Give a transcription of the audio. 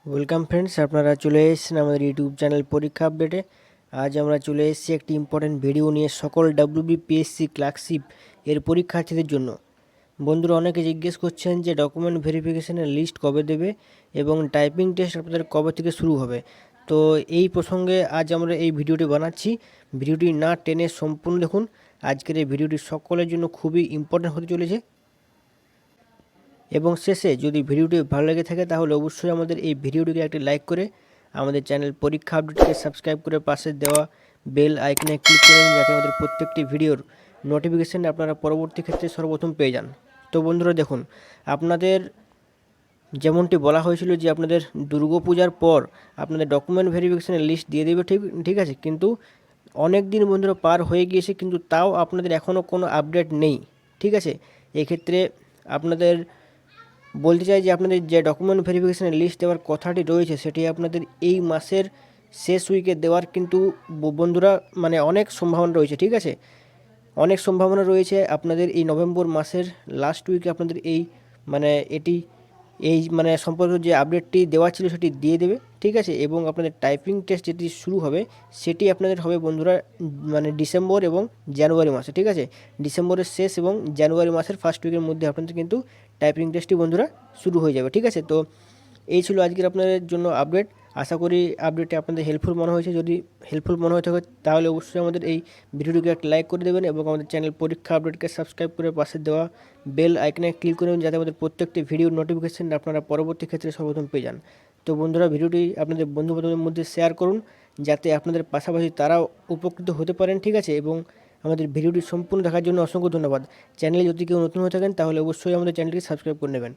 Welcome friends, আপনারা চলে এসেছেন আমাদের ইউটিউব চ্যানেল পরীক্ষা আপডেটে। আজ আমরা চলে এসেছি একটি ইম্পর্টেন্ট ভিডিও নিয়ে সকল WBPSC ক্লার্কশিপ এর পরীক্ষার্থীদের জন্য। বন্ধুরা অনেকে জিজ্ঞেস করছেন যে ডকুমেন্ট ভেরিফিকেশনের লিস্ট কবে দেবে এবং টাইপিং টেস্ট আপনাদের কবে থেকে শুরু হবে। তো এই প্রসঙ্গে আজ আমরা এই ভিডিওটি বানাচ্ছি। ভিডিওটি না টেনে সম্পূর্ণ দেখুন। আজকের এই ভিডিওটি সকলের জন্য খুবই ইম্পর্টেন্ট হতে চলেছে। এবং শেষে যদি ভিডিওটি ভালো লেগে থাকে তাহলে অবশ্যই আমাদের এই ভিডিওটিকে একটি লাইক করে আমাদের চ্যানেল পরীক্ষা আপডেটকে সাবস্ক্রাইব করে পাশে দেওয়া বেল আইকনে ক্লিক করে নিন, যাতে আমাদের প্রত্যেকটি ভিডিওর নোটিফিকেশান আপনারা পরবর্তী ক্ষেত্রে সর্বপ্রথম পেয়ে যান। তো বন্ধুরা দেখুন, আপনাদের যেমনটি বলা হয়েছিল যে আপনাদের দুর্গাপূজার পর আপনাদের ডকুমেন্ট ভেরিফিকেশনের লিস্ট দিয়ে দেবে, ঠিক আছে, কিন্তু অনেক দিন বন্ধুরা পার হয়ে গিয়েছে, কিন্তু তাও আপনাদের এখনও কোনো আপডেট নেই। ঠিক আছে, এক্ষেত্রে আপনাদের বলতে চাই যে আপনাদের যে ডকুমেন্ট ভেরিফিকেশনের লিস্ট দেওয়ার কথাটি রয়েছে সেটি আপনাদের এই মাসের শেষ উইকে দেওয়ার কিন্তু বন্ধুরা মানে অনেক সম্ভাবনা রয়েছে। ঠিক আছে, অনেক সম্ভাবনা রয়েছে আপনাদের এই নভেম্বর মাসের লাস্ট উইকে আপনাদের এই সম্পর্কে যে আপডেটটি দেওয়া ছিল সেটি দিয়ে দেবে। ঠিক আছে, এবং আপনাদের টাইপিং টেস্ট যেটি শুরু হবে সেটি আপনাদের হবে বন্ধুরা ডিসেম্বর এবং জানুয়ারি মাসে। ঠিক আছে, ডিসেম্বরের শেষ এবং জানুয়ারি মাসের ফার্স্ট উইকের মধ্যে আপনাদের কিন্তু টাইপিং টেস্টটি বন্ধুরা শুরু হয়ে যাবে। ঠিক আছে, তো এই ছিল আজকের আপনাদের জন্য আপডেট। আশা করি আপডেটটি আপনাদের হেল্পফুল মনে হয়েছে। যদি হেল্পফুল মনে হয়ে থাকে তাহলে অবশ্যই আমাদের এই ভিডিওটিকে একটা লাইক করে দেবেন এবং আমাদের চ্যানেল পরীক্ষা আপডেটকে সাবস্ক্রাইব করে পাশে দেওয়া বেল আইকনে ক্লিক করে দেবেন, যাতে আমাদের প্রত্যেকটি ভিডিওর নোটিফিকেশান আপনারা পরবর্তী ক্ষেত্রে সর্বপ্রথম পেয়ে যান। তো বন্ধুরা ভিডিওটি আপনাদের বন্ধু বান্ধবের মধ্যে শেয়ার করুন, যাতে আপনাদের পাশাপাশি তারাও উপকৃত হতে পারেন। ঠিক আছে, এবং আমাদের ভিডিওটি সম্পূর্ণ দেখার জন্য অসংখ্য ধন্যবাদ। চ্যানেলে যদি কেউ নতুন হয়ে থাকেন তাহলে অবশ্যই আমাদের চ্যানেলটি সাবস্ক্রাইব করে নেবেন।